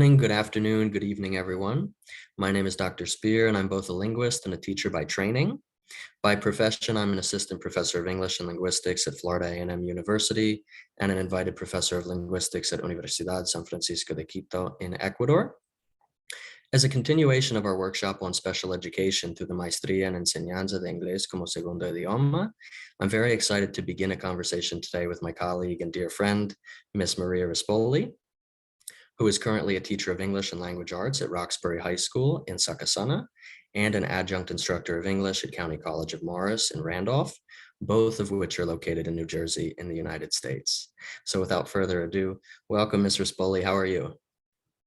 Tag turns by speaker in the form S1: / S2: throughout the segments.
S1: Good afternoon, good evening, everyone. My name is Dr. Spear, and I'm both a linguist and a teacher by training. By profession, I'm an assistant professor of English and linguistics at Florida A&M University and an invited professor of linguistics at Universidad San Francisco de Quito in Ecuador. As a continuation of our workshop on special education through the Maestría en Enseñanza de Inglés como Segundo Idioma, I'm very excited to begin a conversation today with my colleague and dear friend, Miss Maria Rispoli, who is currently a teacher of English and Language Arts at Roxbury High School in Sakasana and an adjunct instructor of English at County College of Morris in Randolph, both of which are located in New Jersey in the United States. So without further ado, welcome, Ms. Rispoli. How are you?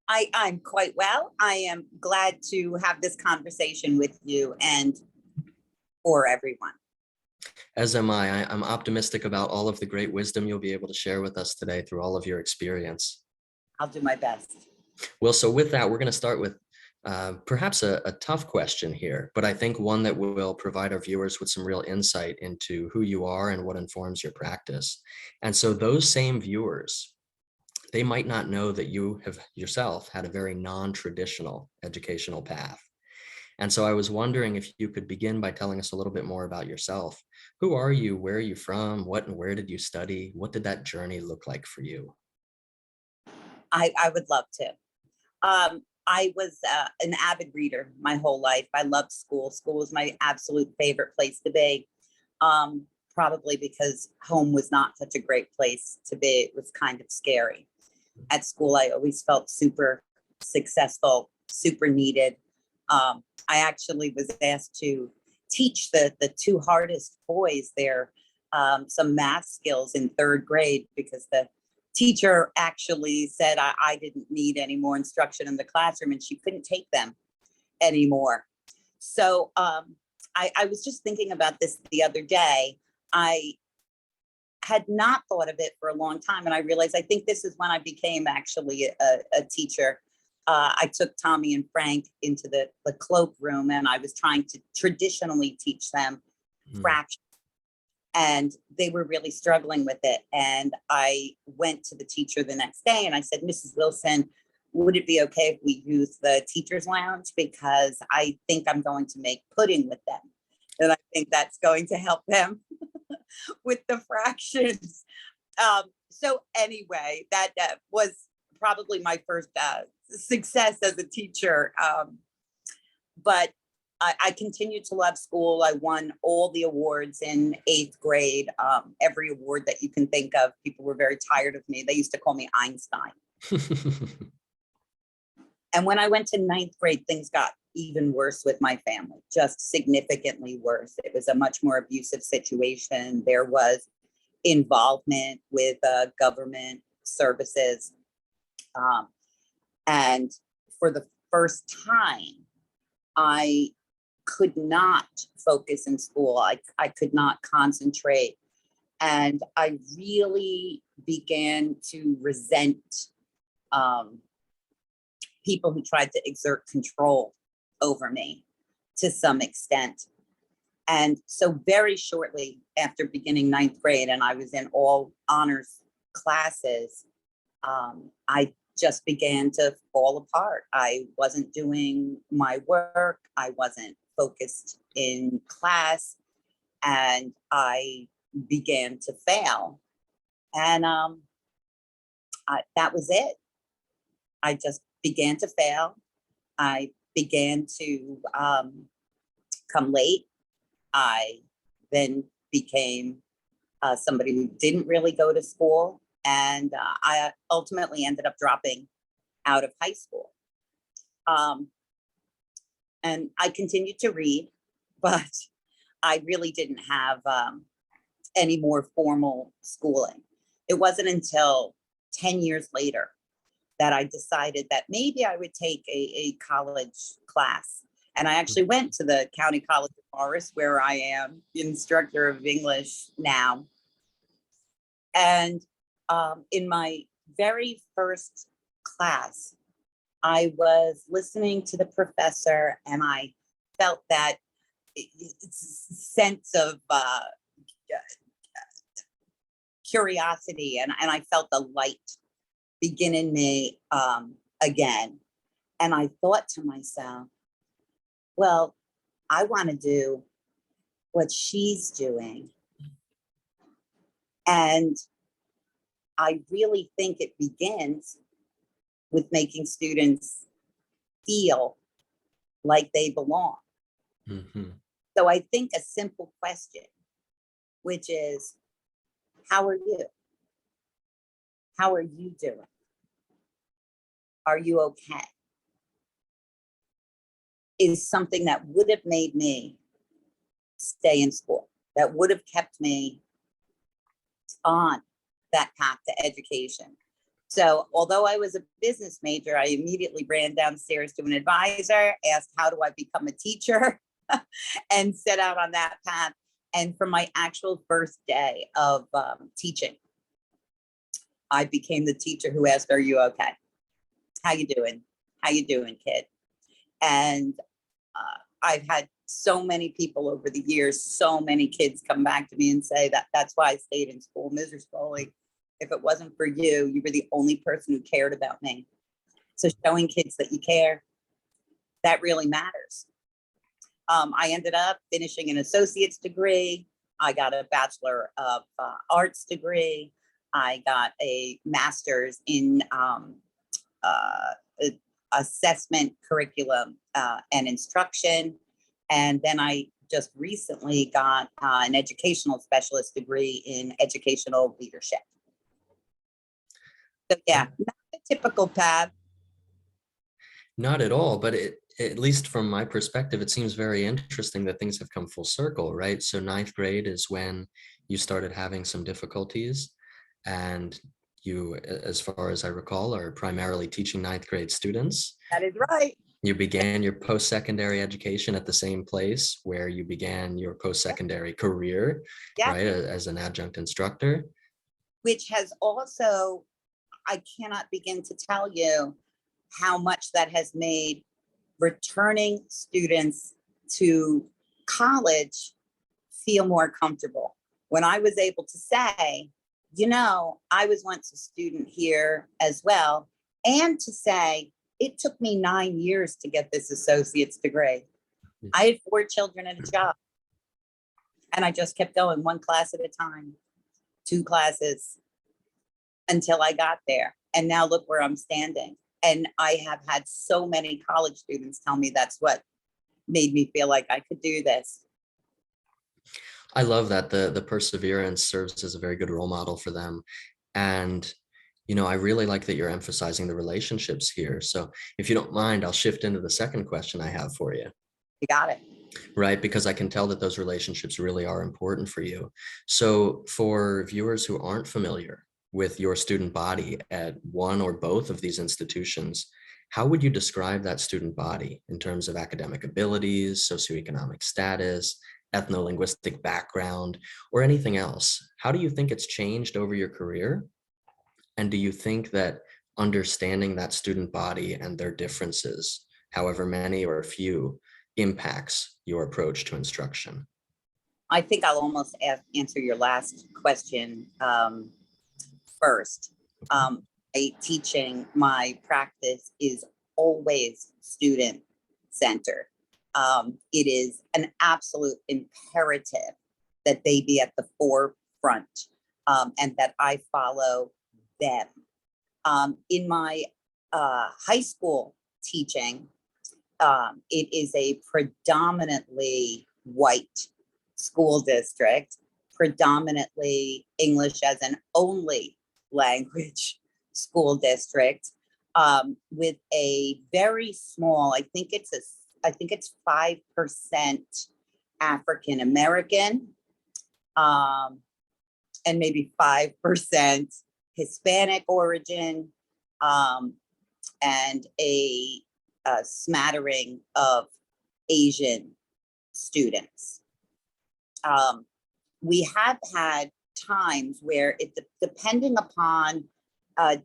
S2: I'm quite well. I am glad to have this conversation with you and for everyone.
S1: As am I. I'm optimistic about all of the great wisdom you'll be able to share with us today through all of your experience.
S2: I'll do my best.
S1: Well, so with that, we're going to start with perhaps a tough question here, but I think one that will provide our viewers with some real insight into who you are and what informs your practice. And so those same viewers, they might not know that you have yourself had a very non-traditional educational path. And so I was wondering if you could begin by telling us a little bit more about yourself. Who are you? Where are you from? What and where did you study? What did that journey look like for you?
S2: I would love to. I was an avid reader my whole life. I loved school. School was my absolute favorite place to be. Probably because home was not such a great place to be. It was kind of scary. At school, I always felt super successful, super needed. I actually was asked to teach the two hardest boys there some math skills in third grade because the teacher actually said I didn't need any more instruction in the classroom and she couldn't take them anymore. So I was just thinking about this the other day. I had not thought of it for a long time. And I realized I think this is when I became actually a teacher. I took Tommy and Frank into the cloakroom and I was trying to traditionally teach them fractions. And they were really struggling with it. And I went to the teacher the next day and I said, Mrs. Wilson, would it be okay if we use the teacher's lounge? Because I think I'm going to make pudding with them. And I think that's going to help them with the fractions. So anyway, that was probably my first success as a teacher. But I continued to love school. I won all the awards in 8th grade, every award that you can think of. People were very tired of me. They used to call me Einstein. And when I went to 9th grade, things got even worse with my family, just significantly worse. It was a much more abusive situation. There was involvement with government services. And for the first time, I could not focus in school. I could not concentrate. And I really began to resent people who tried to exert control over me to some extent. And so very shortly after beginning 9th grade, and I was in all honors classes, I just began to fall apart. I wasn't doing my work. I wasn't focused in class, and I began to fail. And that was it. I just began to fail. I began to come late. I then became somebody who didn't really go to school. And I ultimately ended up dropping out of high school. And I continued to read, but I really didn't have any more formal schooling. It wasn't until 10 years later that I decided that maybe I would take a college class. And I actually went to the County College of Morris, where I am instructor of English now. And in my very first class, I was listening to the professor and I felt that sense of curiosity, and I felt the light begin in me again. And I thought to myself, well, I want to do what she's doing. And I really think it begins with making students feel like they belong.
S1: Mm-hmm.
S2: So I think a simple question, which is, how are you? How are you doing? Are you okay? Is something that would have made me stay in school, that would have kept me on that path to education. So although I was a business major, I immediately ran downstairs to an advisor, asked, how do I become a teacher? And set out on that path. And from my actual first day of teaching, I became the teacher who asked, are you okay? How you doing? How you doing, kid? And I've had so many people over the years, so many kids come back to me and say that that's why I stayed in school. Ms. Rispoli, if it wasn't for you, you were the only person who cared about me. So showing kids that you care, that really matters. I ended up finishing an associate's degree. I got a Bachelor of Arts degree. I got a master's in assessment, curriculum, and instruction. And then I just recently got an educational specialist degree in educational leadership. So yeah, not the typical path.
S1: Not at all, but at least from my perspective, it seems very interesting that things have come full circle, right? So ninth grade is when you started having some difficulties, and you, as far as I recall, are primarily teaching ninth grade students.
S2: That is right.
S1: You began your post-secondary education at the same place where you began your post-secondary career,
S2: Yeah.
S1: right, as an adjunct instructor.
S2: Which has also, I cannot begin to tell you how much that has made returning students to college feel more comfortable. When I was able to say, you know, I was once a student here as well, and to say, it took me 9 years to get this associate's degree. I had 4 children and a job, and I just kept going one class at a time, 2 classes until I got there. And now look where I'm standing. And I have had so many college students tell me that's what made me feel like I could do this.
S1: I love that the perseverance serves as a very good role model for them. And, you know, I really like that you're emphasizing the relationships here. So if you don't mind, I'll shift into the second question I have for you.
S2: You got it.
S1: Right, because I can tell that those relationships really are important for you. So for viewers who aren't familiar with your student body at one or both of these institutions, how would you describe that student body in terms of academic abilities, socioeconomic status, ethno-linguistic background, or anything else? How do you think it's changed over your career? And do you think that understanding that student body and their differences, however many or few, impacts your approach to instruction?
S2: I think I'll almost answer your last question first. Teaching, my practice is always student centered. It is an absolute imperative that they be at the forefront, and that I follow them. In my high school teaching, it is a predominantly white school district, predominantly English as an only language school district, with a very small, I think it's 5% African American, and maybe 5% Hispanic origin, and a smattering of Asian students. We have had times where depending upon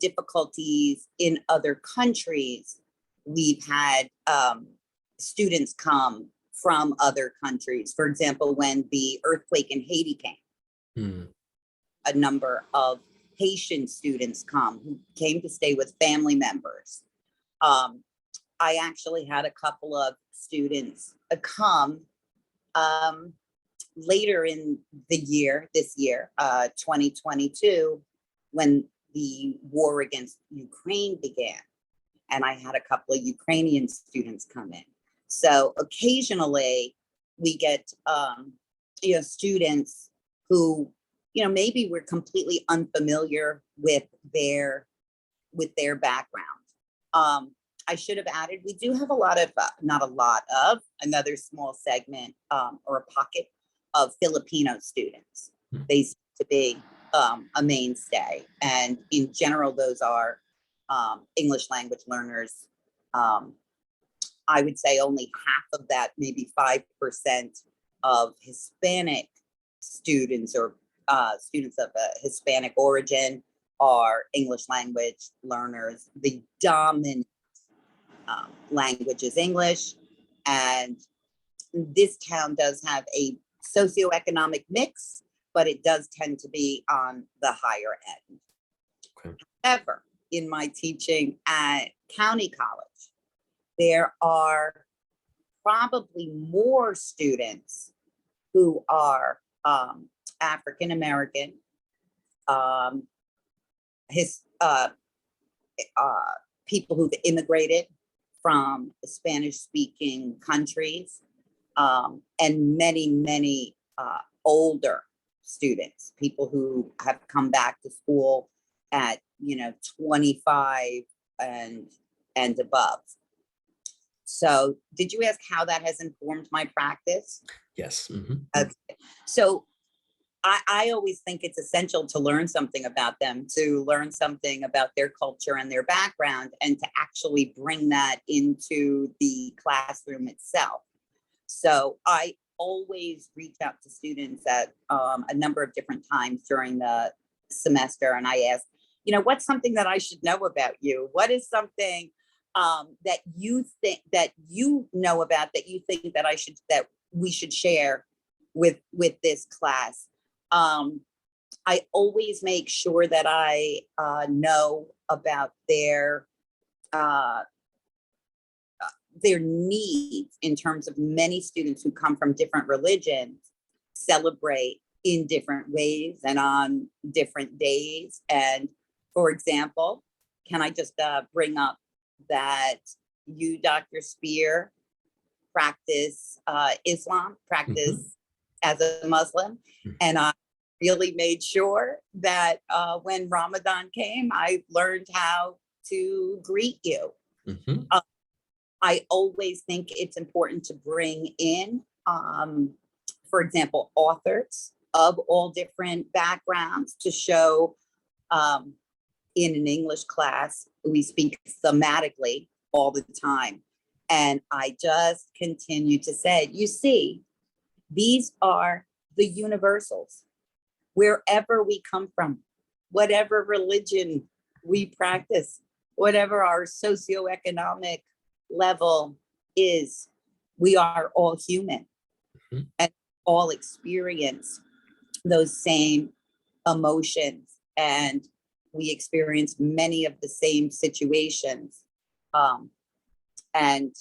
S2: difficulties in other countries, we've had students come from other countries. For example, when the earthquake in Haiti came, a number of Haitian students who came to stay with family members. I actually had a couple of students come later in the year, this year, 2022, when the war against Ukraine began. And I had a couple of Ukrainian students come in. So occasionally we get, students who, maybe we're completely unfamiliar with their background. I should have added, we do have a lot of, not a lot of, another small segment or a pocket of Filipino students. They seem to be a mainstay. And in general, those are English language learners. I would say only half of that, maybe 5% of Hispanic students or students of a Hispanic origin are English language learners. The dominant language is English, and this town does have a socioeconomic mix, but it does tend to be on the higher end.
S1: Okay.
S2: However, in my teaching at County College, there are probably more students who are African American, people who've immigrated from Spanish-speaking countries, and many older students, people who have come back to school at 25 and above. So did you ask how that has informed my practice?
S1: Yes. Mm-hmm.
S2: Okay. So I always think it's essential to learn something about them, to learn something about their culture and their background, and to actually bring that into the classroom itself. So I always reach out to students at a number of different times during the semester, and I ask, what's something that I should know about you? What is something that you think that you know about that you think that we should share with this class? I always make sure that I know about their needs, in terms of many students who come from different religions celebrate in different ways and on different days. And for example, can I just bring up that you, Dr. Spear, practice Islam, practice as a Muslim. And I really made sure that when Ramadan came, I learned how to greet you. I always think it's important to bring in, for example, authors of all different backgrounds to show in an English class, we speak thematically all the time. And I just continue to say, you see, these are the universals. Wherever we come from, whatever religion we practice, whatever our socioeconomic level is, we are all human and all experience those same emotions, and we experience many of the same situations. And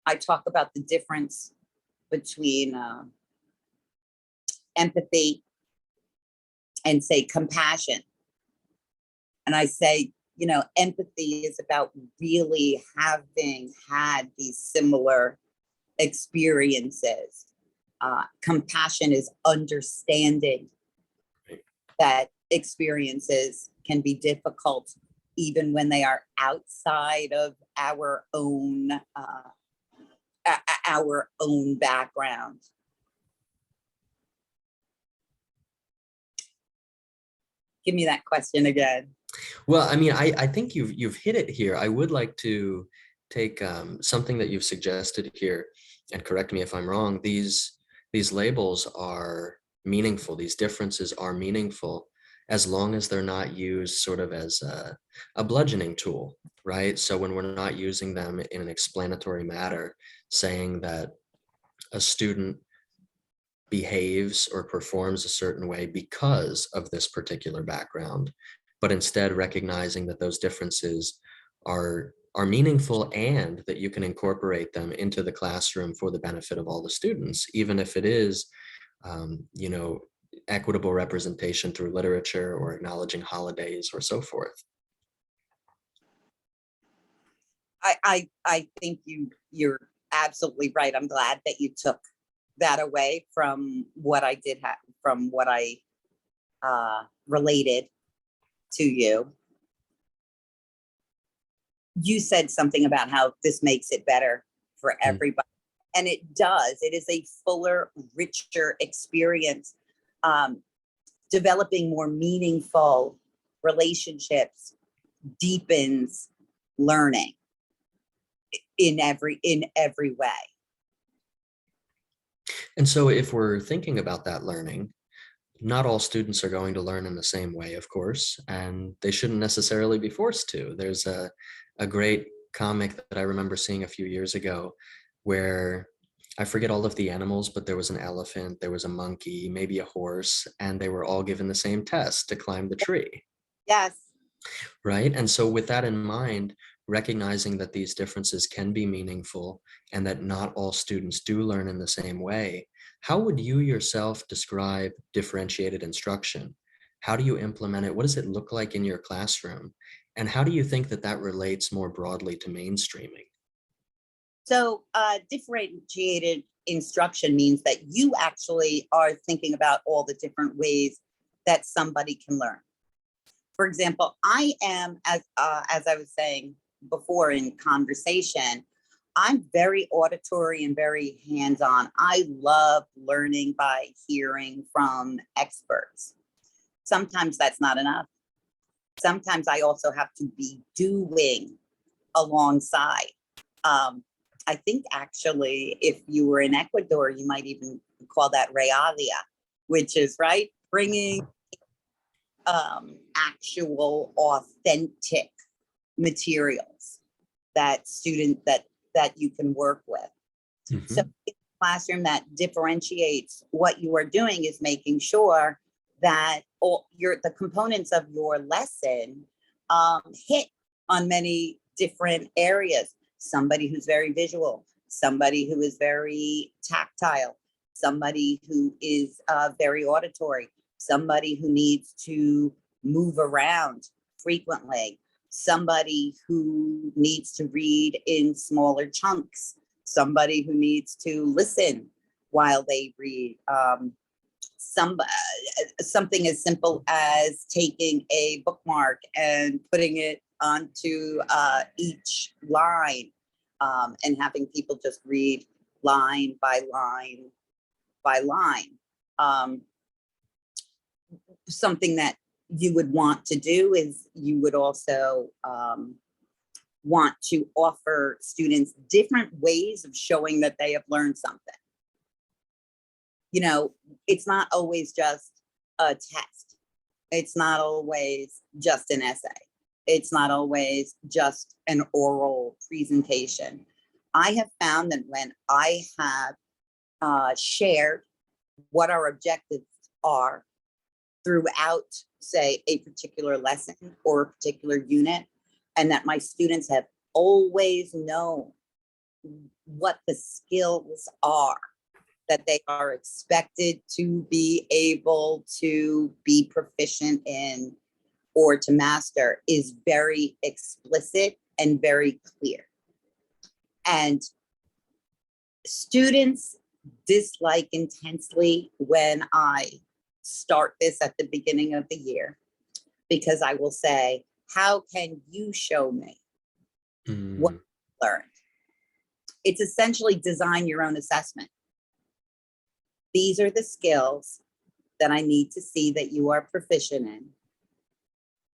S2: I talk about the difference between empathy and, say, compassion. And I say, empathy is about really having had these similar experiences. Compassion is understanding that experiences can be difficult even when they are outside of our own background. Give me that question again.
S1: Well, I mean, I think you've hit it here. I would like to take something that you've suggested here, and correct me if I'm wrong. These labels are meaningful. These differences are meaningful as long as they're not used sort of as a bludgeoning tool, right? So when we're not using them in an explanatory manner, saying that a student behaves or performs a certain way because of this particular background, but instead recognizing that those differences are are meaningful and that you can incorporate them into the classroom for the benefit of all the students, even if it is, you know, equitable representation through literature or acknowledging holidays or so forth.
S2: I think you're absolutely right. I'm glad that you took that away from what I did have, from what I related to you. You said something about how this makes it better for everybody. And it does. It is a fuller, richer experience, developing more meaningful relationships deepens learning in every way.
S1: And so if we're thinking about that learning, not all students are going to learn in the same way, of course, and they shouldn't necessarily be forced to. There's a great comic that I remember seeing a few years ago where I forget all of the animals, but there was an elephant, there was a monkey, maybe a horse, and they were all given the same test to climb the tree.
S2: Yes.
S1: Right? And so with that in mind, recognizing that these differences can be meaningful and that not all students do learn in the same way, how would you yourself describe differentiated instruction? How do you implement it? What does it look like in your classroom? And how do you think that that relates more broadly to mainstreaming?
S2: So differentiated instruction means that you actually are thinking about all the different ways that somebody can learn. For example, I am, as I was saying before in conversation, I'm very auditory and very hands-on. I love learning by hearing from experts. Sometimes that's not enough. Sometimes I also have to be doing alongside. I think actually, if you were in Ecuador, you might even call that realia, which is right, bringing actual authentic materials that you can work with. So in the classroom, that differentiates what you are doing is making sure that all the components of your lesson hit on many different areas. Somebody who's very visual, somebody who is very tactile, somebody who is very auditory, somebody who needs to move around frequently, somebody who needs to read in smaller chunks, somebody who needs to listen while they read. Something as simple as taking a bookmark and putting it onto each line and having people just read line by line by line. Something that you would want to do is you would also want to offer students different ways of showing that they have learned something. You know, it's not always just a test. It's not always just an essay. It's not always just an oral presentation. I have found that when I have shared what our objectives are throughout, say, a particular lesson or a particular unit, and that my students have always known what the skills are that they are expected to be able to be proficient in or to master, is very explicit and very clear. And students dislike intensely when I start this at the beginning of the year, because I will say, how can you show me what you learned? It's essentially design your own assessment. These are the skills that I need to see that you are proficient in.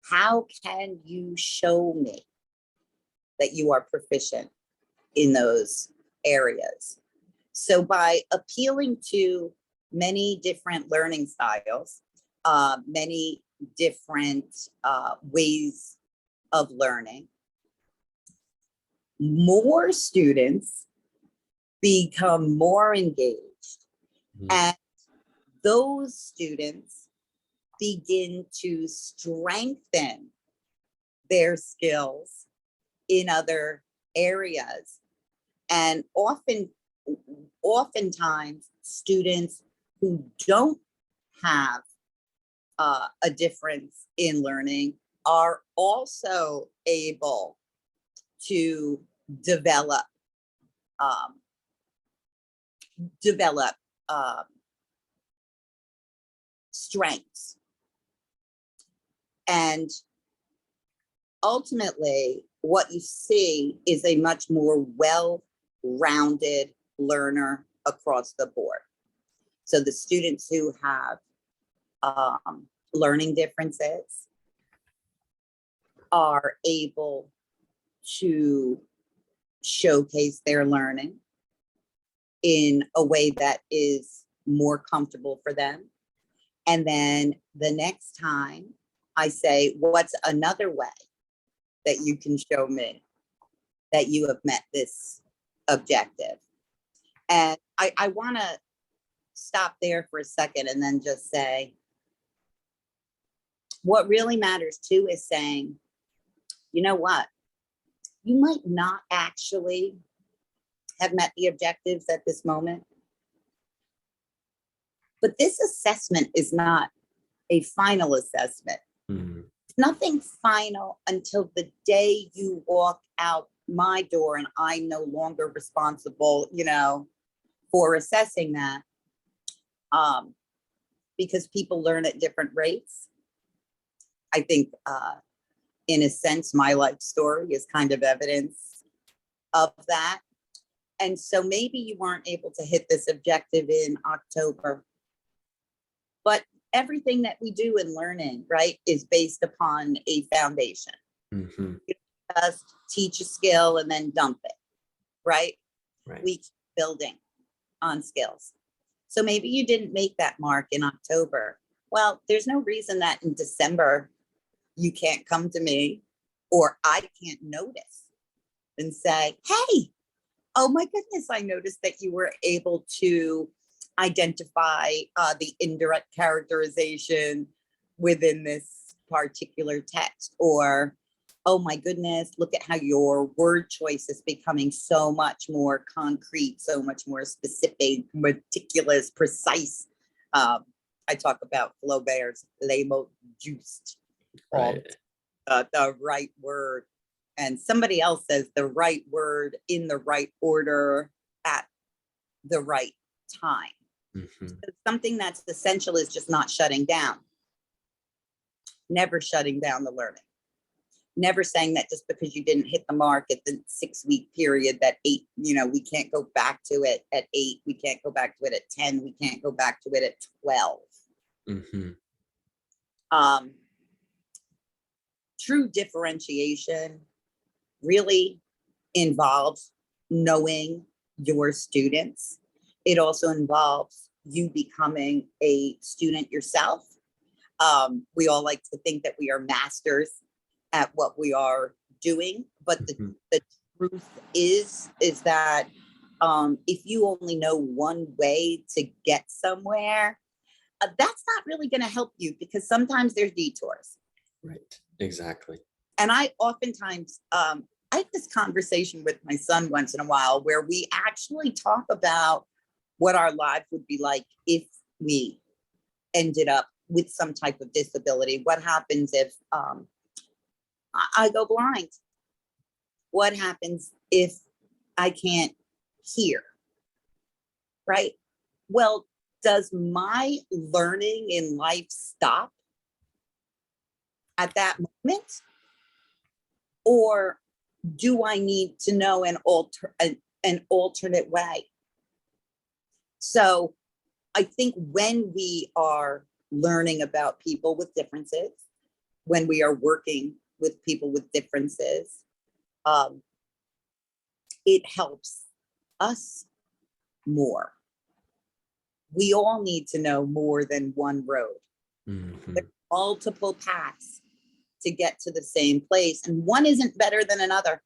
S2: How can you show me that you are proficient in those areas? So by appealing to many different learning styles, many different ways of learning, more students become more engaged, and those students begin to strengthen their skills in other areas. And oftentimes students who don't have a difference in learning are also able to develop strengths. And ultimately, what you see is a much more well-rounded learner across the board. So the students who have learning differences are able to showcase their learning in a way that is more comfortable for them. And then the next time I say, what's another way that you can show me that you have met this objective? And I want to stop there for a second and then just say, what really matters too is saying, you know what? You might not actually have met the objectives at this moment, but this assessment is not a final assessment.
S1: Mhm.
S2: Nothing final until the day you walk out my door and I'm no longer responsible, for assessing that. Because people learn at different rates. I think in a sense, my life story is kind of evidence of that. And so maybe you weren't able to hit this objective in October, but everything that we do in learning, right, is based upon a foundation.
S1: Mhm.
S2: You just teach a skill and then dump it, right?
S1: Right.
S2: We keep building on skills. So maybe you didn't make that mark in October. Well, there's no reason that in December you can't come to me or I can't notice and say, hey, oh my goodness, I noticed that you were able to identify the indirect characterization within this particular text. Or, oh my goodness, look at how your word choice is becoming so much more concrete, so much more specific, meticulous, precise. I talk about Flaubert's les mots justes,
S1: Right.
S2: the right word. And somebody else says the right word in the right order at the right time.
S1: Mhm.
S2: So something that's essential is just not shutting down. Never shutting down the learning. Never saying that just because you didn't hit the mark at the 6-week period that 8, we can't go back to it at 8. We can't go back to it at 10. We can't go back to it at 12.
S1: Mhm.
S2: True differentiation really involves knowing your students. It also involves you becoming a student yourself. We all like to think that we are masters at what we are doing, but
S1: Mhm.
S2: the truth is that if you only know one way to get somewhere, that's not really going to help you because sometimes there's detours.
S1: Right. Exactly.
S2: And I oftentimes, I have this conversation with my son once in a while where we actually talk about what our lives would be like if we ended up with some type of disability. What happens if I go blind? What happens if I can't hear? Right? Well, does my learning in life stop at that moment? Or do I need to know an alternate way? So I think when we are learning about people with differences, when we are working with people with differences, it helps us more. We all need to know more than one road.
S1: Mhm.
S2: There's multiple paths to get to the same place, and one isn't better than another.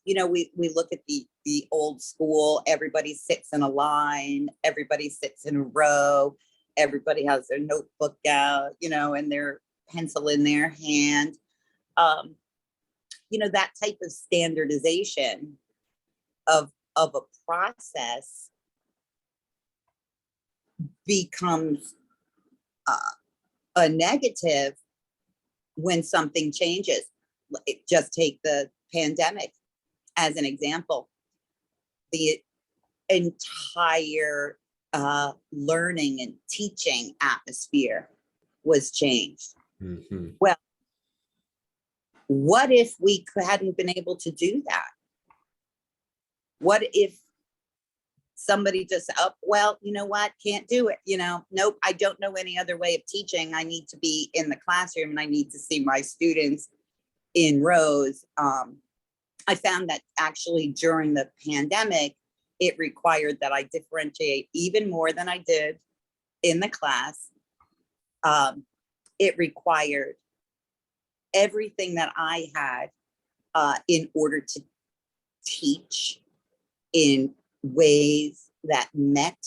S2: We look at the old school, everybody sits in a line, everybody sits in a row, everybody has their notebook out, and their pencil in their hand. um, that type of standardization of a process becomes a negative when something changes. Just take the pandemic as an example. The entire learning and teaching atmosphere was changed.
S1: Mm-hmm.
S2: Well, what if we hadn't been able to do that? What if somebody just well, you know what, can't do it, nope, I don't know any other way of teaching. I need to be in the classroom and I need to see my students in rows. I found that actually during the pandemic, it required that I differentiate even more than I did in the class. It required everything that I had in order to teach in ways that met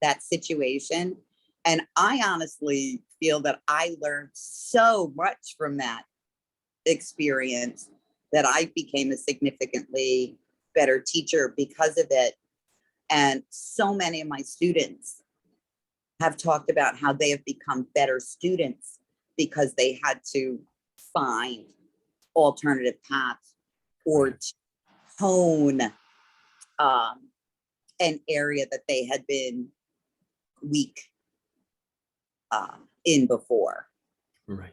S2: that situation. And I honestly feel that I learned so much from that experience that I became a significantly better teacher because of it. And so many of my students have talked about how they have become better students because they had to find alternative paths or to hone an area that they had been weak in before.
S1: Right.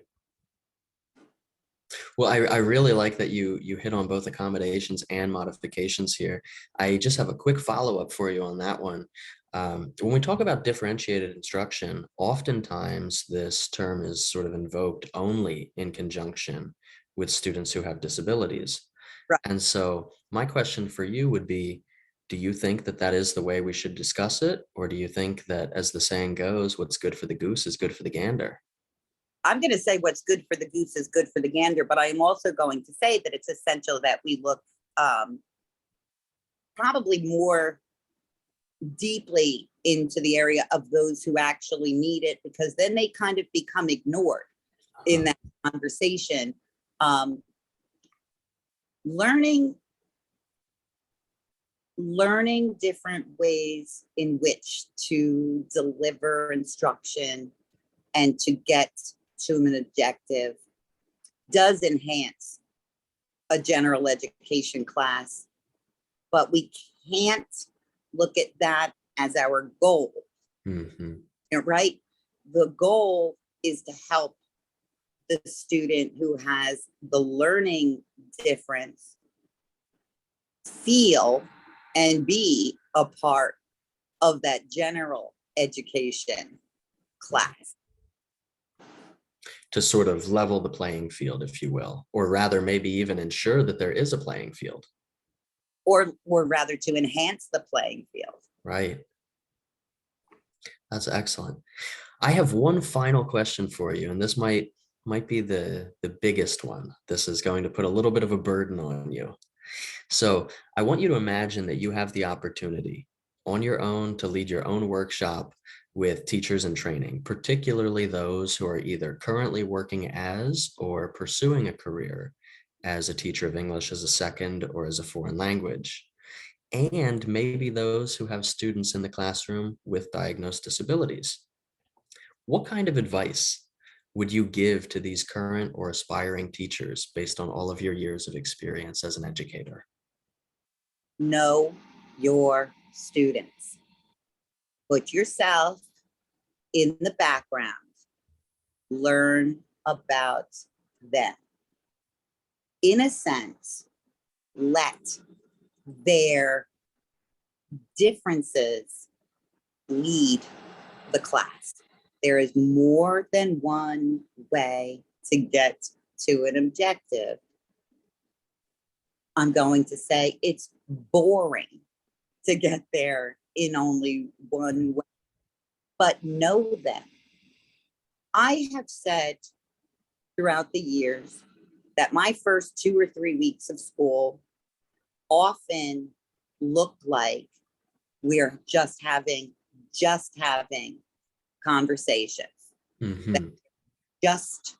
S1: Well, I really like that you hit on both accommodations and modifications here. I just have a quick follow-up for you on that one. When we talk about differentiated instruction, oftentimes this term is sort of invoked only in conjunction with students who have disabilities.
S2: Right.
S1: And so my question for you would be, do you think that that is the way we should discuss it? Or do you think that, as the saying goes, what's good for the goose is good for the gander?
S2: I'm going to say what's good for the goose is good for the gander, but I am also going to say that it's essential that we look probably more deeply into the area of those who actually need it, because then they kind of become ignored in that conversation. Learning different ways in which to deliver instruction and to get to an objective does enhance a general education class, but we can't look at that as our goal.
S1: Mm-hmm.
S2: Right? The goal is to help the student who has the learning difference feel and be a part of that general education class.
S1: To sort of level the playing field, if you will, or rather maybe even ensure that there is a playing field.
S2: Or rather to enhance the playing field.
S1: Right. That's excellent. I have one final question for you, and this might be the biggest one. This is going to put a little bit of a burden on you. So I want you to imagine that you have the opportunity on your own to lead your own workshop with teachers in training, particularly those who are either currently working as or pursuing a career as a teacher of English as a second or as a foreign language, and maybe those who have students in the classroom with diagnosed disabilities. What kind of advice would you give to these current or aspiring teachers based on all of your years of experience as an educator?
S2: Know your students. Put yourself in the background. Learn about them. In a sense, let their differences lead the class. There is more than one way to get to an objective. I'm going to say it's boring to get there in only one way, but know them. I have said throughout the years that my first 2 or 3 weeks of school often looked like we're just having conversations,
S1: Mm-hmm.
S2: just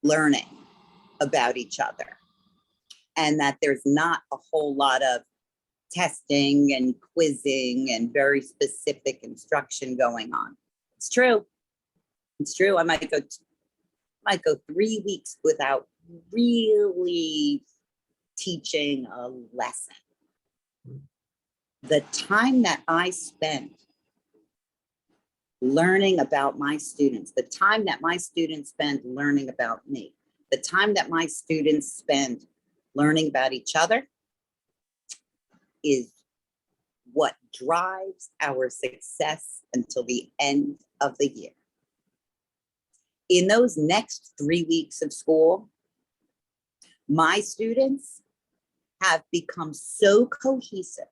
S2: learning about each other, and that there's not a whole lot of testing and quizzing and very specific instruction going on. It's true. It's true. I might go 3 weeks without really teaching a lesson. The time that I spend learning about my students, the time that my students spend learning about me, the time that my students spend learning about each other is what drives our success until the end of the year. In those next 3 weeks of school, my students have become so cohesive.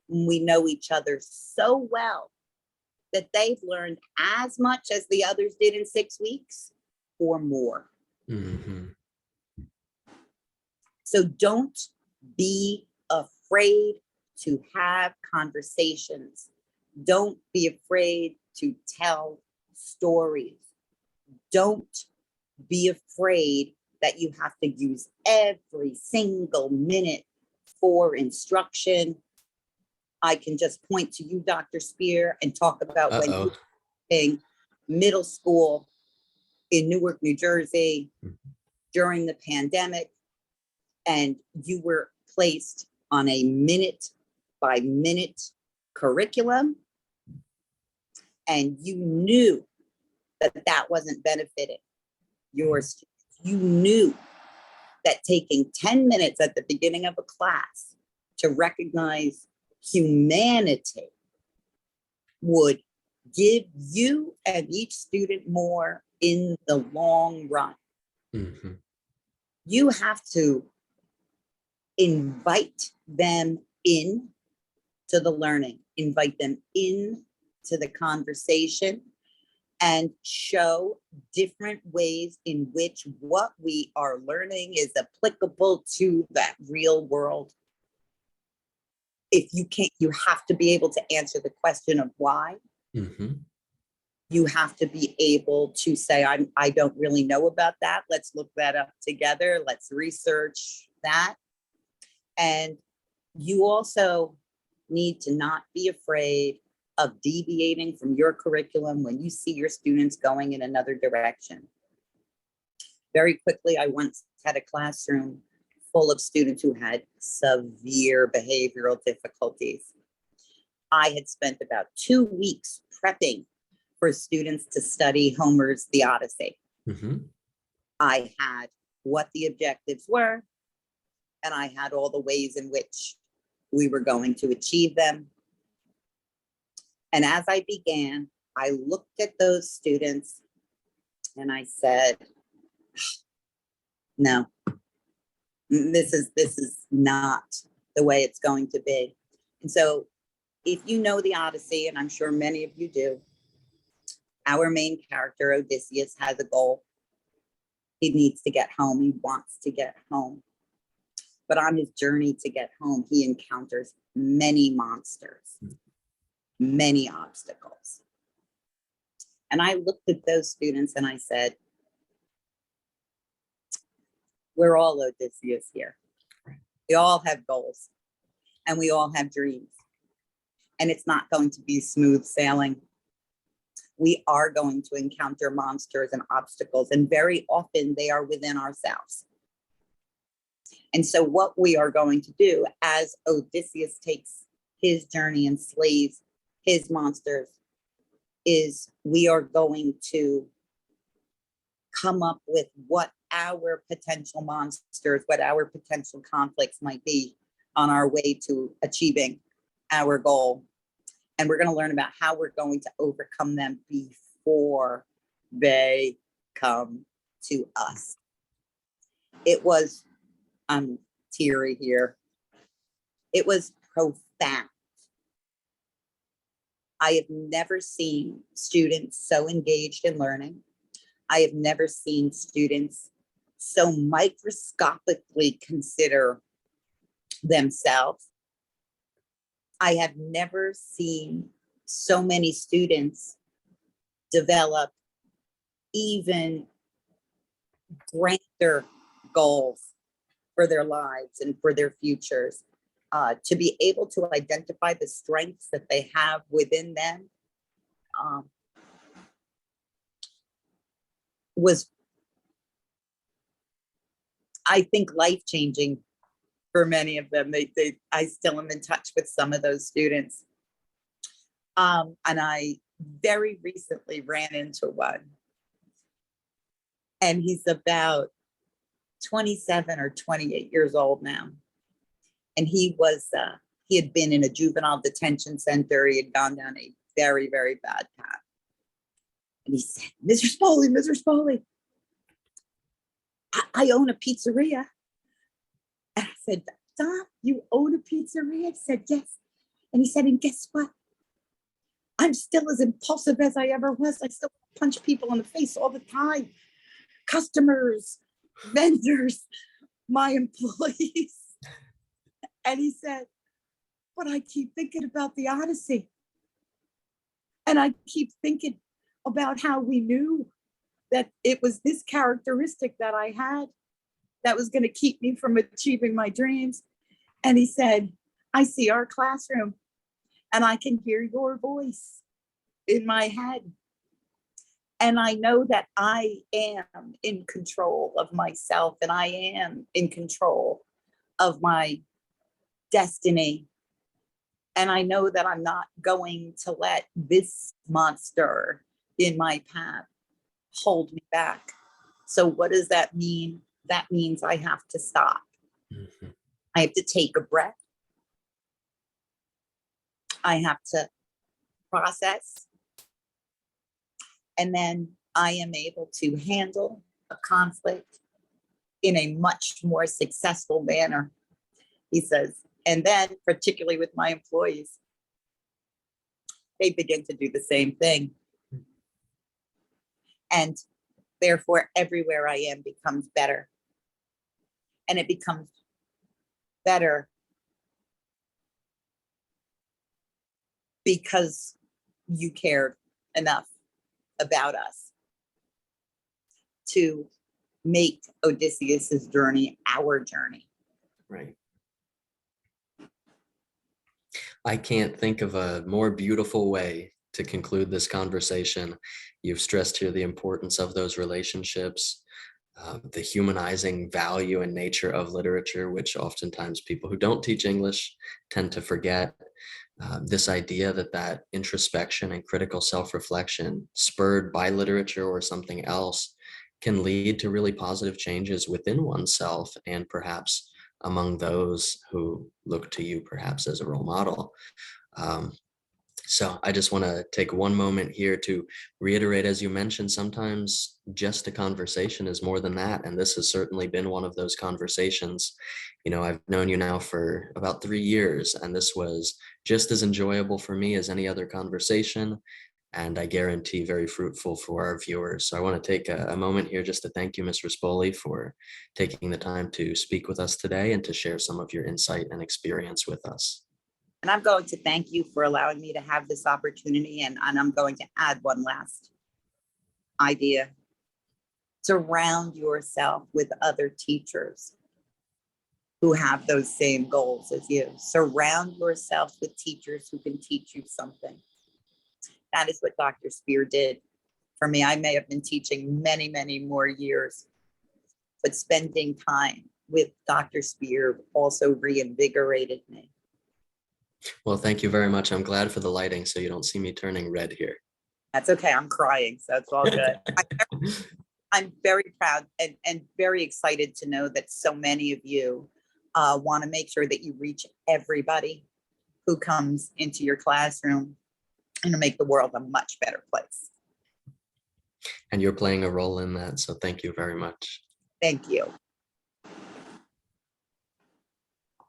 S2: We know each other so well that they've learned as much as the others did in 6 weeks or more.
S1: Mm-hmm.
S2: So don't be afraid to have conversations. Don't be afraid to tell stories. Don't be afraid that you have to use every single minute for instruction. I can just point to you, Dr. Spear, and talk about when you were in middle school in Newark, New Jersey during the pandemic, and you were placed on a minute by minute curriculum, and you knew that that wasn't benefiting your students. You knew that taking 10 minutes at the beginning of a class to recognize humanity would give you and each student more in the long run.
S1: Mm-hmm.
S2: You have to invite them in to the learning, invite them in to the conversation, and show different ways in which what we are learning is applicable to that real world. If you can't, you have to be able to answer the question of why.
S1: Mm-hmm.
S2: You have to be able to say, I don't really know about that. Let's look that up together. Let's research that. And you also need to not be afraid of deviating from your curriculum when you see your students going in another direction. Very quickly, I once had a classroom full of students who had severe behavioral difficulties. I had spent about 2 weeks prepping for students to study Homer's The Odyssey.
S1: Mm-hmm.
S2: I had what the objectives were, and I had all the ways in which we were going to achieve them. And as I began, I looked at those students and I said, no, this is not the way it's going to be. And so if you know the Odyssey, and I'm sure many of you do, our main character, Odysseus, has a goal. He needs to get home. He wants to get home. But on his journey to get home, he encounters many monsters, many obstacles. And I looked at those students and I said, we're all Odysseus here. We all have goals and we all have dreams. And it's not going to be smooth sailing. We are going to encounter monsters and obstacles, and very often they are within ourselves. And so what we are going to do as Odysseus takes his journey and slays his monsters is we are going to come up with what our potential monsters, what our potential conflicts might be on our way to achieving our goal. And we're going to learn about how we're going to overcome them before they come to us. It was, I'm teary here. It was profound. I have never seen students so engaged in learning. I have never seen students so microscopically consider themselves. I have never seen so many students develop even grander goals for their lives and for their futures, to be able to identify the strengths that they have within them, was, I think, life-changing for many of them. I still am in touch with some of those students. And I very recently ran into one, and he's about 27 or 28 years old now. And he had been in a juvenile detention center. He had gone down a very, very bad path. And he said, Mr. Rispoli, I own a pizzeria. And I said, Doc, you own a pizzeria? He said, yes. And he said, and guess what? I'm still as impulsive as I ever was. I still punch people in the face all the time. Customers, vendors, my employees. And he said, but I keep thinking about the Odyssey. And I keep thinking about how we knew that it was this characteristic that I had that was going to keep me from achieving my dreams. And he said, I see our classroom and I can hear your voice in my head. And I know that I am in control of myself, and I am in control of my destiny. And I know that I'm not going to let this monster in my path hold me back. So what does that mean? That means I have to stop. Mm-hmm. I have to take a breath. I have to process. And then I am able to handle a conflict in a much more successful manner, he says. And then, particularly with my employees, they begin to do the same thing. And therefore, everywhere I am becomes better. And it becomes better because you cared enough about us to make Odysseus's journey our journey.
S1: Right. I can't think of a more beautiful way to conclude this conversation. You've stressed here the importance of those relationships, the humanizing value and nature of literature, which oftentimes people who don't teach English tend to forget. This idea that introspection and critical self-reflection spurred by literature or something else can lead to really positive changes within oneself and perhaps among those who look to you perhaps as a role model. So I just want to take one moment here to reiterate, as you mentioned, sometimes just a conversation is more than that. And this has certainly been one of those conversations. You know, I've known you now for about 3 years, and this was just as enjoyable for me as any other conversation. And I guarantee very fruitful for our viewers. So I want to take a moment here just to thank you, Ms. Rispoli, for taking the time to speak with us today and to share some of your insight and experience with us.
S2: And I'm going to thank you for allowing me to have this opportunity. And I'm going to add one last idea. Surround yourself with other teachers who have those same goals as you. Surround yourself with teachers who can teach you something. That is what Dr. Spear did for me. I may have been teaching many, many more years, but spending time with Dr. Spear also reinvigorated me.
S1: Well, thank you very much. I'm glad for the lighting so you don't see me turning red here.
S2: That's okay. I'm crying, so it's all good. I'm very proud and very excited to know that so many of you want to make sure that you reach everybody who comes into your classroom and to make the world a much better place.
S1: And you're playing a role in that, so thank you very much.
S2: Thank you.